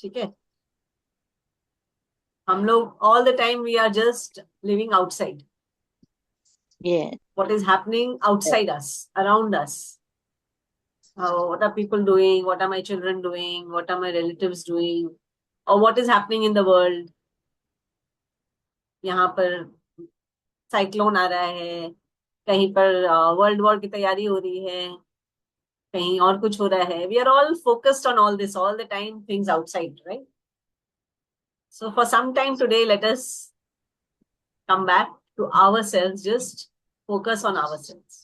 ठीक है। हम लोग all the time we are just living outside, Yeah. what is happening outside us, around us. What are people doing? What are my children doing? What are my relatives doing? Or what is happening in the world? यहाँ पर cyclone आ रहा है, कहीं पर world war की तैयारी हो रही है, कहीं और कुछ हो रहा है. We are all focused on all this all the time, things outside, right? So for some time today, let us come back to ourselves, just focus on ourselves.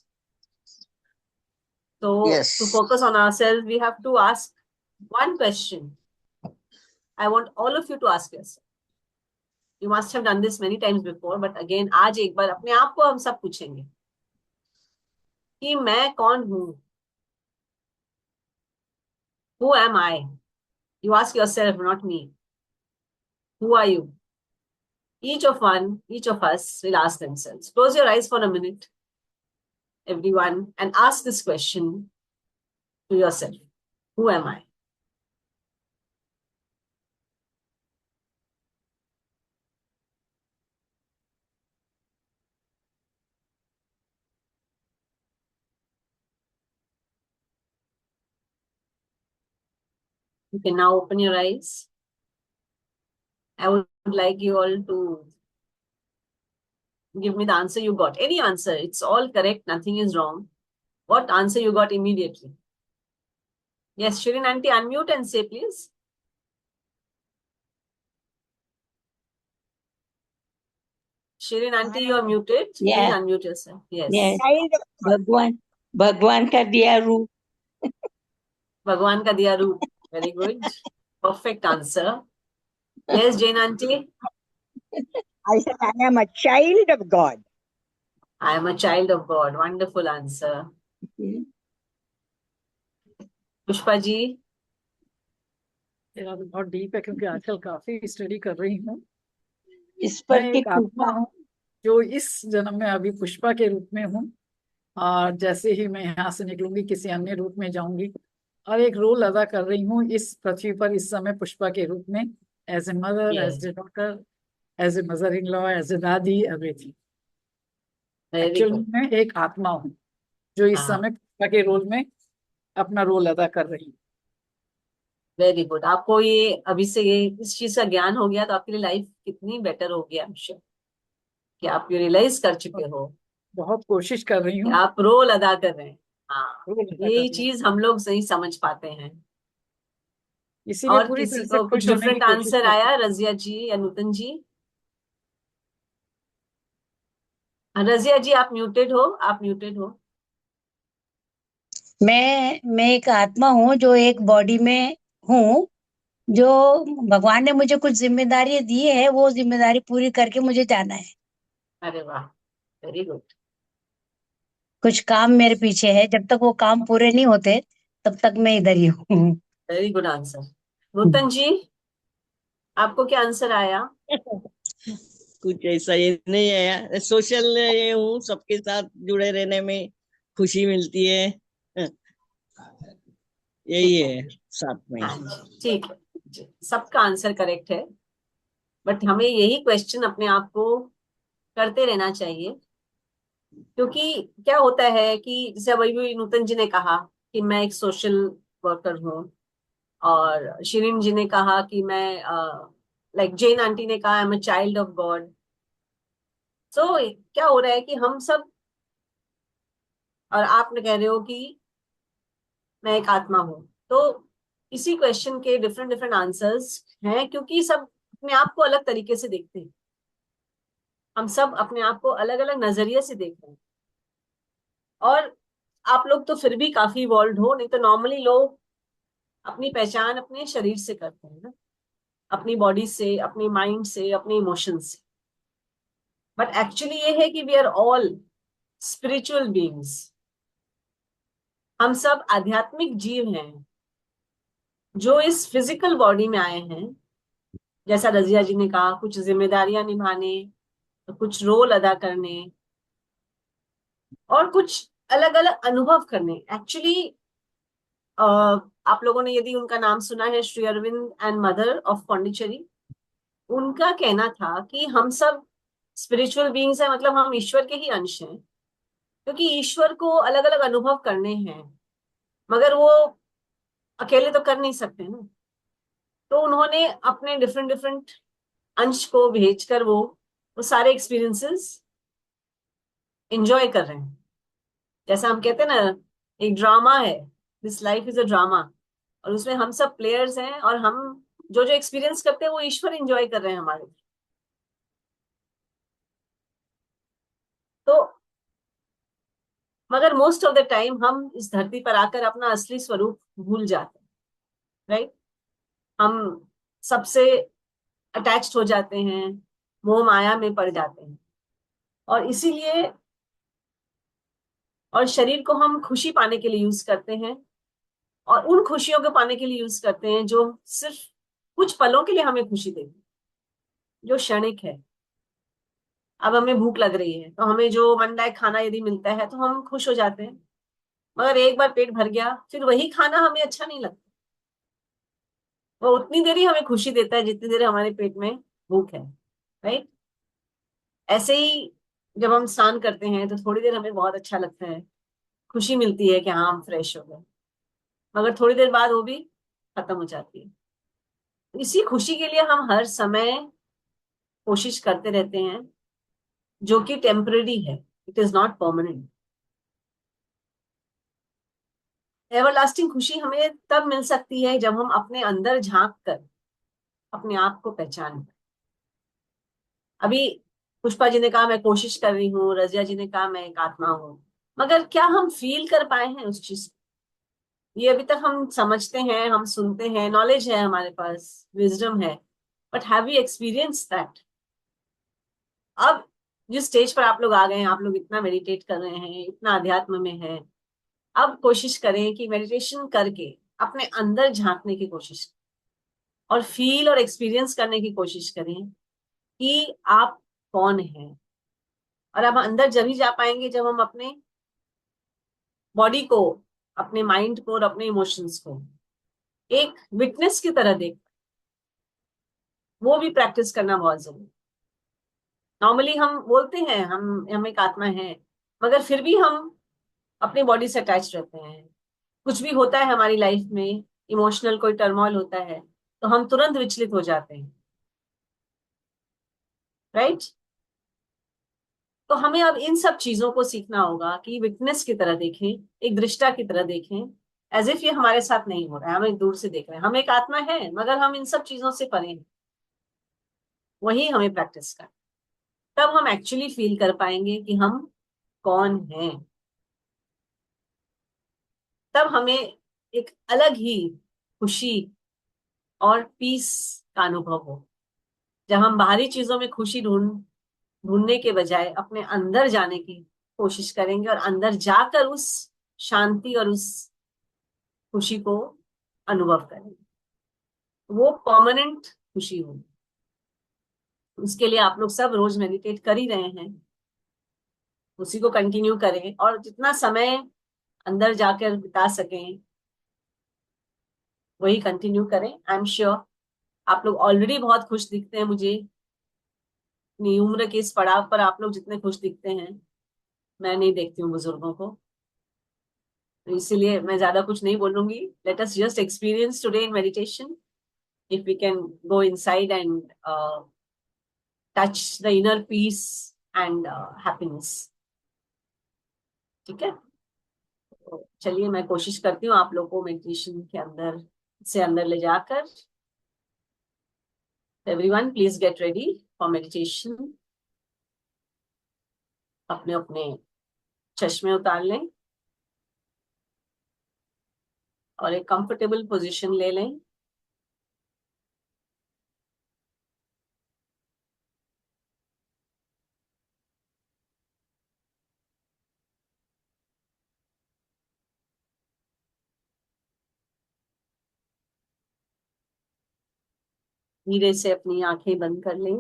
So to Yes. focus on ourselves, we have to ask one question. I want all of you to ask yourself. You must have done this many times before, but again, आज एक बार अपने आप को हम सब पूछेंगे कि मैं कौन हूँ? Who am I? You ask yourself, not me. Who are you? Each of us will ask themselves. Close your eyes for a minute, everyone, and ask this question to yourself. Who am I? You can now open your eyes. I would like you all to give me the answer you got. Any answer. It's all correct. Nothing is wrong. What answer you got immediately? Yes, Shirin auntie, unmute and say, please. Shirin auntie, you are muted. Please Yeah. unmute yourself. Yes. Yes. भगवान भगवान का दिया रूप. भगवान का दिया रूप. Very good. Perfect answer. Yes, Jane auntie. I said, I am a child of God. I am a child of God. Wonderful answer. Pushpa ji. मेरा तो बहुत डीप है क्योंकि आजकल काफी स्टडी कर रही हूँ. इस पर मैं की एक आत्मा हूँ जो इस जन्म में अभी पुष्पा के रूप में हूँ, और जैसे ही मैं यहाँ से निकलूंगी किसी अन्य रूप में जाऊंगी, और एक रोल अदा कर रही हूँ इस पृथ्वी पर इस समय पुष्पा के रूप में, as a mother, Yes. As a daughter, as a mother in law, as a dadi, everything. Very actually good. मैं एक आत्मा हूँ जो इस हाँ. समय पुष्पा के रोल में अपना रोल अदा कर रही हूँ. Very good. आपको ये अभी से ये इस चीज का ज्ञान हो गया तो आपके लिए लाइफ कितनी बेटर हो गया, कि आप ये रियलाइज कर चुके हो बहुत कोशिश कर रही कि हूँ, आप रोल अदा कर रहे हैं. हाँ, रोल अदा कर यही रही हूँ, चीज हम लोग सही समझ पाते हैं. इसीलिए और पूरी किसी तरह से को कुछ खुश होने की डिफरेंट कोशिश आंसर करती आया? हूँ. रजिया जी या नूतन जी? रजिया जी आप म्यूटेड हो, आप म्यूटेड हो. मैं एक आत्मा हूँ जो एक बॉडी में हूँ, जो भगवान ने मुझे कुछ जिम्मेदारी दी है, वो जिम्मेदारी पूरी करके मुझे जाना है. अरे वाह, वेरी गुड. कुछ काम मेरे पीछे है, जब तक वो काम पूरे नहीं होते तब तक मैं इधर ही हूँ. Very good answer. Nutan ji, आपको क्या आंसर आया? कुछ ऐसा ये नहीं है, सोशल ये हूँ, सबके साथ जुड़े रहने में खुशी मिलती है, यही है साथ में. हाँ जी, ठीक है जी. सबका आंसर करेक्ट है, बट हमें यही क्वेश्चन अपने आप को करते रहना चाहिए. क्योंकि क्या होता है कि जैसे अभी भी नूतन जी ने कहा कि मैं एक सोशल वर्कर हूँ, और शिरीन जी ने कहा कि मैं लाइक जेन आंटी ने कहा I am a child of God. So क्या हो रहा है कि हम सब, और आप कह रहे हो कि मैं एक आत्मा हूं, तो इसी क्वेश्चन के डिफरेंट डिफरेंट आंसर्स हैं, क्योंकि सब अपने आप को अलग तरीके से देखते हैं. हम सब अपने आप को अलग अलग नजरिए से देख रहे हैं. और आप लोग तो फिर भी काफी इवॉल्व हो, नहीं तो नॉर्मली लोग अपनी पहचान अपने शरीर से करते हैं ना, अपनी बॉडी से, अपनी माइंड से, अपने इमोशन से. बट एक्चुअली ये है कि we are all spiritual beings. हम सब आध्यात्मिक जीव हैं जो इस फिजिकल बॉडी में आए हैं, जैसा रजिया जी ने कहा, कुछ जिम्मेदारियां निभाने, कुछ रोल अदा करने, और कुछ अलग अलग अनुभव करने. एक्चुअली आप लोगों ने यदि उनका नाम सुना है, Sri Aurobindo and mother of Pondicherry, उनका कहना था कि हम सब स्पिरिचुअल बीइंग्स हैं, मतलब हम ईश्वर के ही अंश हैं, क्योंकि ईश्वर को अलग अलग अनुभव करने हैं, मगर वो अकेले तो कर नहीं सकते ना। तो उन्होंने अपने डिफरेंट डिफरेंट अंश को भेजकर वो सारे एक्सपीरियंसेस एंजॉय कर रहे हैं। जैसा हम कहते हैं ना, एक ड्रामा है, this life is a drama, और उसमें हम सब प्लेयर्स हैं, और हम जो जो एक्सपीरियंस करते हैं वो ईश्वर एंजॉय कर रहे हैं हमारे। तो मगर मोस्ट ऑफ द टाइम हम इस धरती पर आकर अपना असली स्वरूप भूल जाते हैं, राइट। हम सबसे अटैच्ड हो जाते हैं, मोह माया में पड़ जाते हैं, और इसीलिए, और शरीर को हम खुशी पाने के लिए यूज करते हैं, और उन खुशियों को पाने के लिए यूज करते हैं जो सिर्फ कुछ पलों के लिए हमें खुशी देती, जो क्षणिक है। अब हमें भूख लग रही है तो हमें जो मन लायक खाना यदि मिलता है तो हम खुश हो जाते हैं, मगर एक बार पेट भर गया फिर वही खाना हमें अच्छा नहीं लगता। वो उतनी देर ही हमें खुशी देता है जितनी देर हमारे पेट में भूख है, राइट। ऐसे ही जब हम स्नान करते हैं तो थोड़ी देर हमें बहुत अच्छा लगता है, खुशी मिलती है कि हाँ हम फ्रेश हो गए, मगर थोड़ी देर बाद वो भी खत्म हो जाती है। इसी खुशी के लिए हम हर समय कोशिश करते रहते हैं, जो कि टेम्पररी है, it is not permanent. Everlasting खुशी हमें तब मिल सकती है जब हम अपने अंदर झांक कर अपने आप को पहचान पाए। अभी पुष्पा जी ने कहा मैं कोशिश कर रही हूँ, रजिया जी ने कहा मैं एक आत्मा हूँ, मगर क्या हम फील कर पाए हैं उस चीज को? ये अभी तक हम समझते हैं, हम सुनते हैं, नॉलेज है हमारे पास, विजडम है, but have we experience that? अब जिस स्टेज पर आप लोग आ गए हैं, आप लोग इतना मेडिटेट कर रहे हैं, इतना अध्यात्म में है, अब कोशिश करें कि मेडिटेशन करके अपने अंदर झांकने की कोशिश करें और फील और एक्सपीरियंस करने की कोशिश करें कि आप कौन हैं। और अब अंदर जब ही जा पाएंगे जब हम अपने बॉडी को, अपने माइंड को और अपने इमोशंस को एक विटनेस की तरह देख। वो भी प्रैक्टिस करना बहुत जरूरी। नॉर्मली हम बोलते हैं हम एक आत्मा है, मगर फिर भी हम अपनी बॉडी से अटैच रहते हैं। कुछ भी होता है हमारी लाइफ में, इमोशनल कोई टर्मोइल होता है तो हम तुरंत विचलित हो जाते हैं, राइट। तो हमें अब इन सब चीजों को सीखना होगा कि विटनेस की तरह देखें, एक दृष्टा की तरह देखें, एज इफ ये हमारे साथ नहीं हो रहा है, हम एक दूर से देख रहे हैं। हम एक आत्मा है मगर हम इन सब चीजों से परे हैं। वही हमें प्रैक्टिस कर, तब हम एक्चुअली फील कर पाएंगे कि हम कौन हैं। तब हमें एक अलग ही खुशी और पीस का अनुभव हो, जब हम बाहरी चीजों में खुशी ढूंढने के बजाय अपने अंदर जाने की कोशिश करेंगे और अंदर जाकर उस शांति और उस खुशी को अनुभव करेंगे। वो परमानेंट खुशी होगी। उसके लिए आप लोग सब रोज मेडिटेट कर ही रहे हैं, उसी को कंटिन्यू करें, और जितना समय अंदर जाकर बिता सकें वही कंटिन्यू करें। आई एम श्योर आप लोग ऑलरेडी बहुत खुश दिखते हैं मुझे। अपनी उम्र के इस पड़ाव पर आप लोग जितने खुश दिखते हैं, मैं नहीं देखती हूँ बुजुर्गों को, तो इसीलिए मैं ज्यादा कुछ नहीं बोलूंगी। Let us just experience today in meditation, if we can go inside and touch the inner peace and happiness. ठीक है, तो चलिए मैं कोशिश करती हूँ आप लोग को मेडिटेशन के अंदर से अंदर ले जाकर। Everyone please get ready for meditation. अपने अपने चश्मे उतार लें और एक कंफर्टेबल पोजीशन ले लें। धीरे से अपनी आंखें बंद कर लें।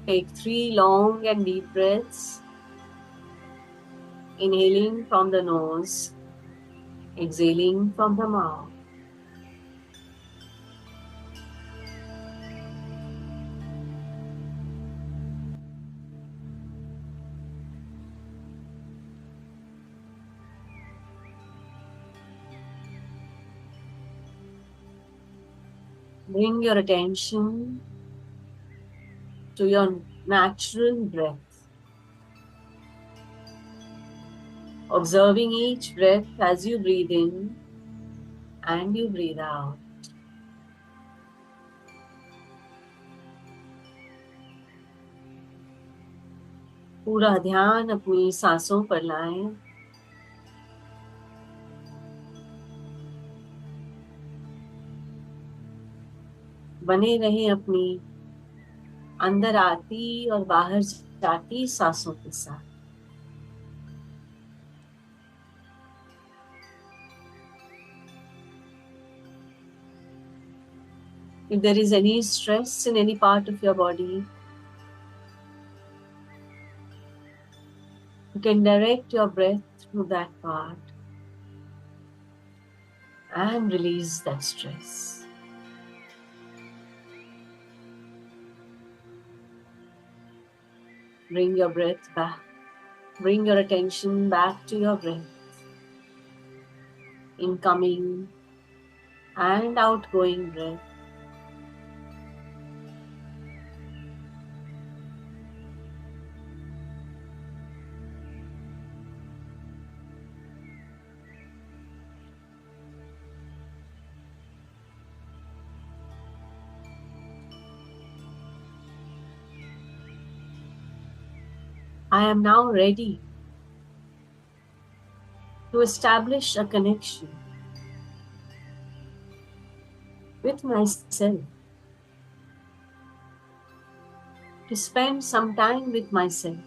Take 3 long and deep breaths. Inhaling from the nose, exhaling from the mouth. Bring your attention to your natural breath, observing each breath as you breathe in and you breathe out. पूरा ध्यान अपनी सांसों पर लाएं। बने रहें अपनी अंदर आती और बाहर जाती सांसों के साथ। If there is any stress in any part of your body, you can direct your breath through that part and release that stress. Bring your breath back. Bring your attention back to your breath. Incoming and outgoing breath. I am now ready to establish a connection with myself, to spend some time with myself.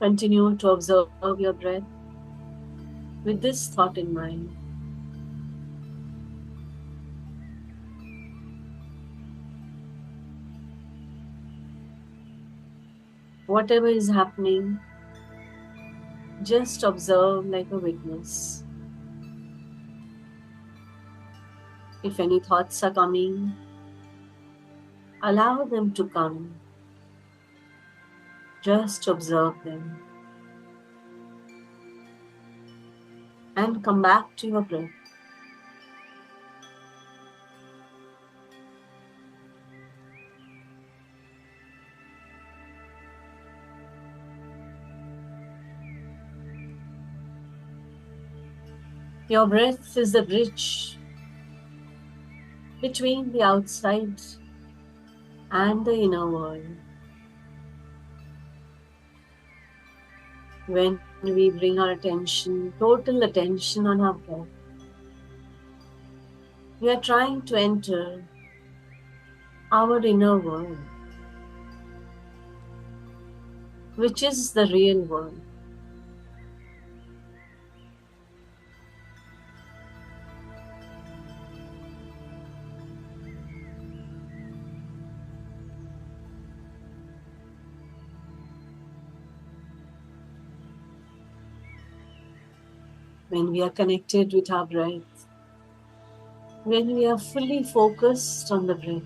Continue to observe your breath with this thought in mind. Whatever is happening, just observe like a witness. If any thoughts are coming, allow them to come. Just observe them. And come back to your breath. Your breath is the bridge between the outside and the inner world. When we bring our attention, total attention on our breath, we are trying to enter our inner world, which is the real world. When we are connected with our breath, when we are fully focused on the breath,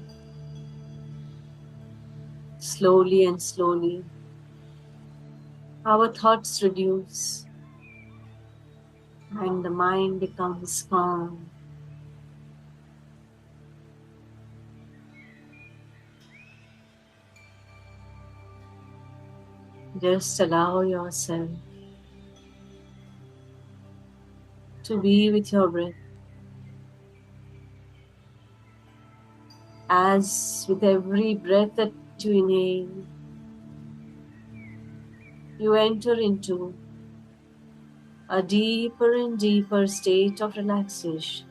slowly and slowly, our thoughts reduce and the mind becomes calm. Just allow yourself to be with your breath. As with every breath that you inhale, you enter into a deeper and deeper state of relaxation.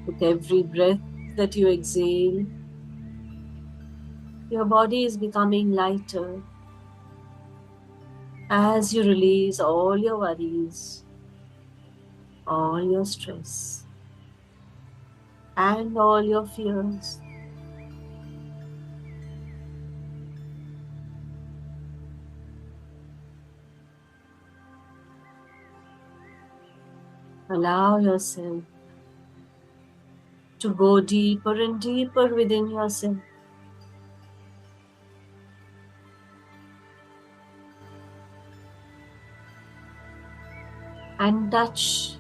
The With every breath that you exhale, your body is becoming lighter as you release all your worries, all your stress, and all your fears. Allow yourself to go deeper and deeper within yourself. And touch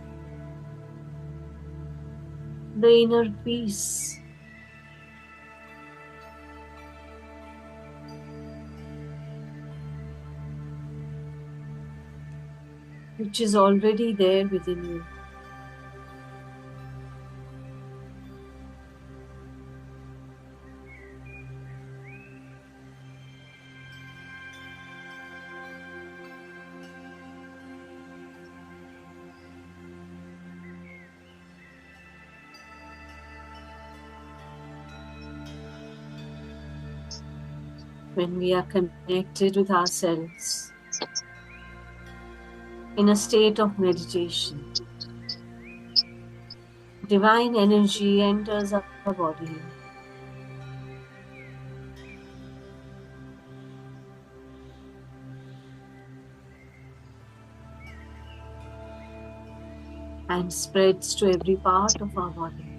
the inner peace which is already there within you. When we are connected with ourselves in a state of meditation, divine energy enters our body and spreads to every part of our body.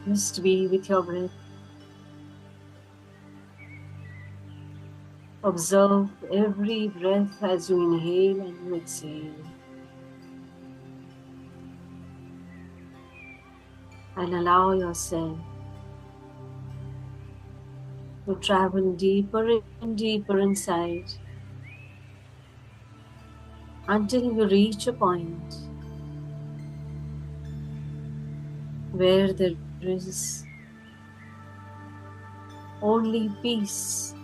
Just be with your breath. Observe every breath as you inhale and you exhale. And allow yourself to travel deeper and deeper inside until you reach a point where there is only peace,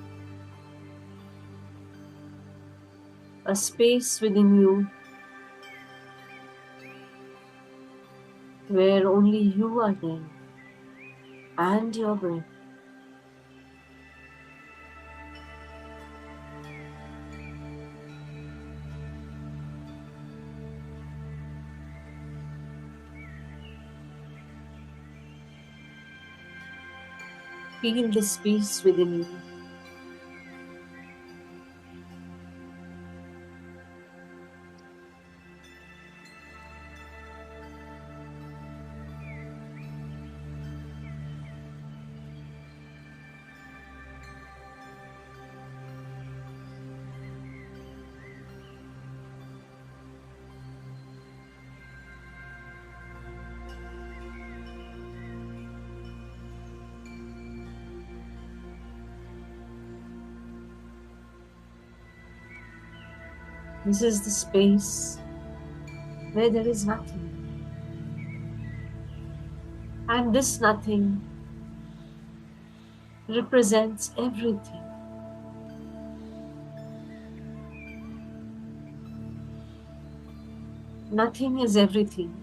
a space within you where only you are there and your breath. Feel this peace within you. This is the space where there is nothing. And this nothing represents everything. Nothing is everything.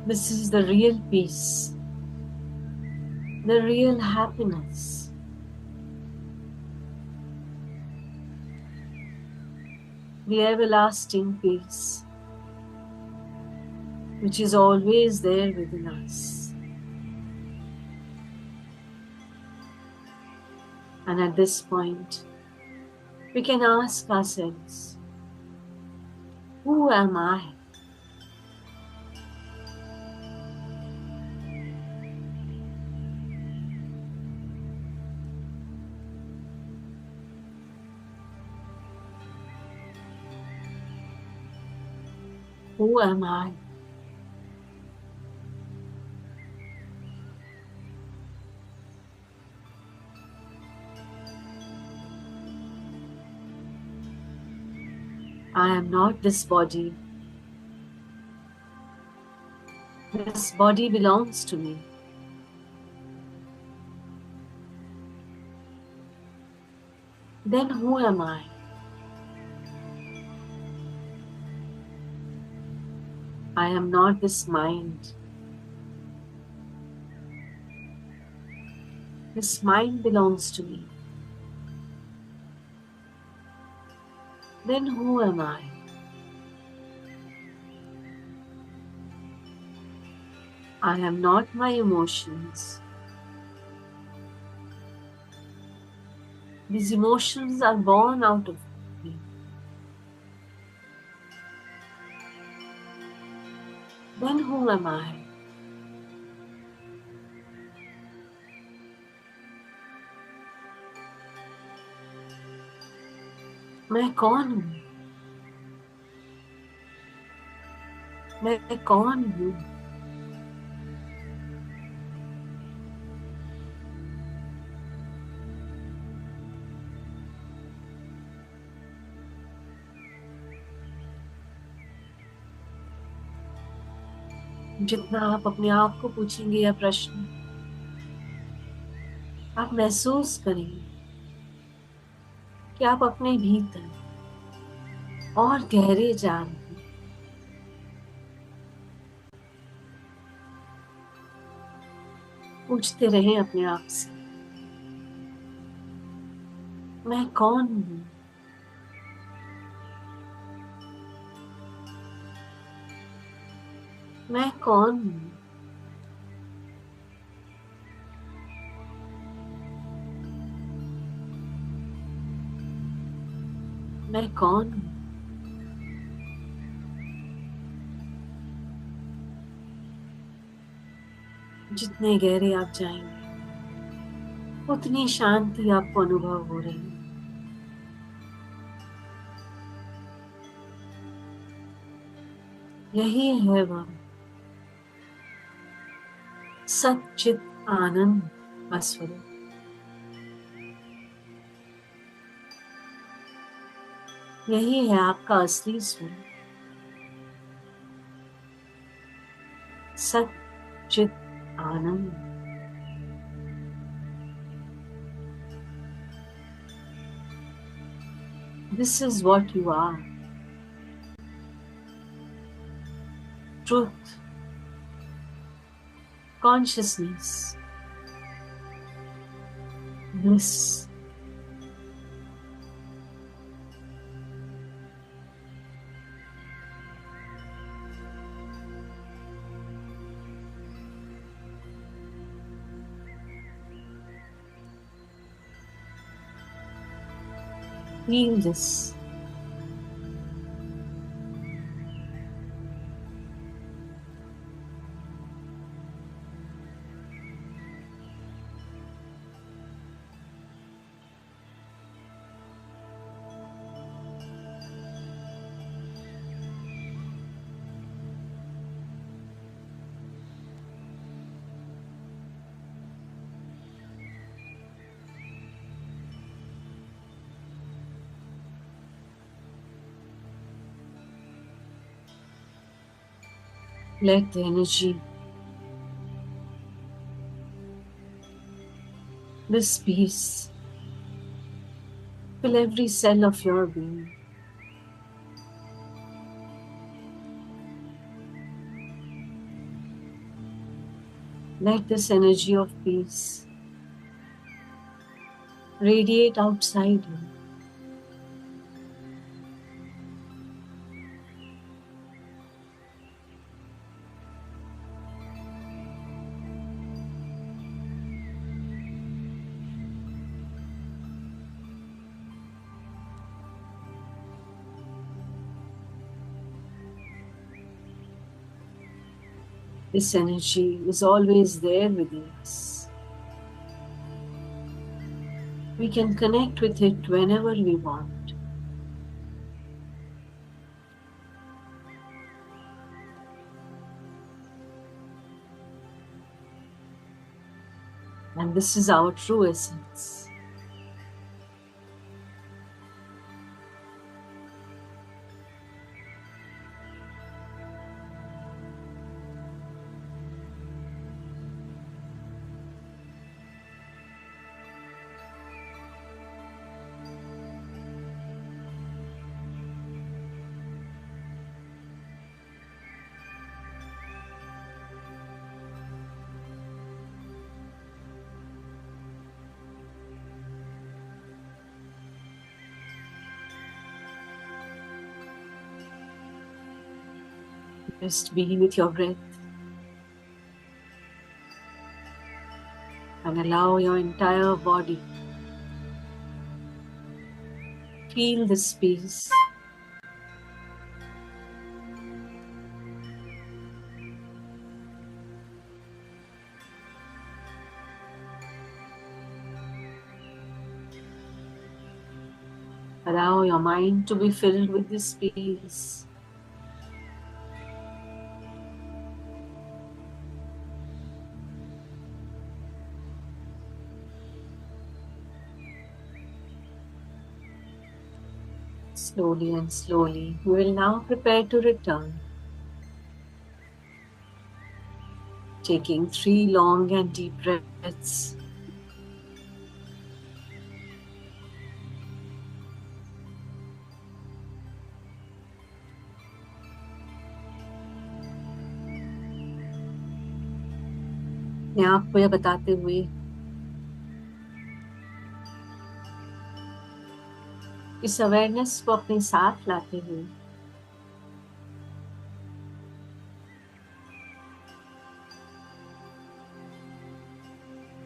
This is the real peace, the real happiness. The everlasting peace, which is always there within us. And at this point, we can ask ourselves, who am I? Who am I? I am not this body. This body belongs to me. Then who am I? I am not this mind. This mind belongs to me. Then who am I? I am not my emotions. These emotions are born out of me. Then who am I? मैं कौन हूँ? मैं कौन हूँ? जितना आप अपने आप को पूछेंगे यह प्रश्न, आप महसूस करेंगे कि आप अपने भीतर और गहरे जा रहे हैं। पूछते रहें अपने आप से, मैं कौन हूँ? मैं कौन हूँ? मैं कौन हूँ? जितने गहरे आप जाएंगे, उतनी शांति आपको अनुभव हो रही है। यही है वह सच्चित आनंद का स्वरूप। यही है आपका असली स्वरूप, सच्चित आनंद। This is what you are. Truth, consciousness, bliss. Feel this. Let the energy, this peace, fill every cell of your being. Let this energy of peace radiate outside you. This energy is always there within us. We can connect with it whenever we want. And this is our true essence. Just be with your breath and allow your entire body feel this peace. Allow your mind to be filled with this peace. Slowly and slowly, we will now prepare to return, taking 3 long and deep breaths. मैं आपको यह बताते हुए इस awareness को अपने साथ लाते हुए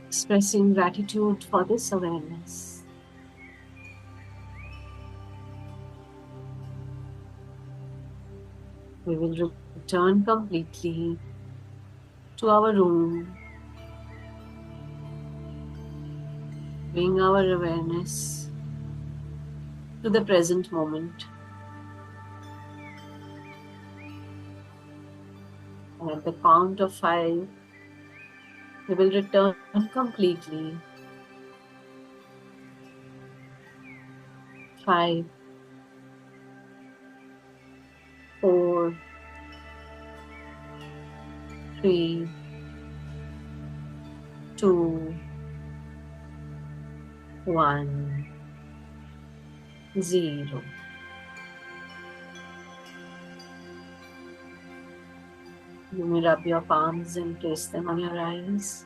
expressing gratitude for this awareness. We will return completely to our room, bring our awareness to the present moment. And at the count of 5, we will return completely. 5, 4, 3, 2, 1, 0. You may rub your palms and place them on your eyes.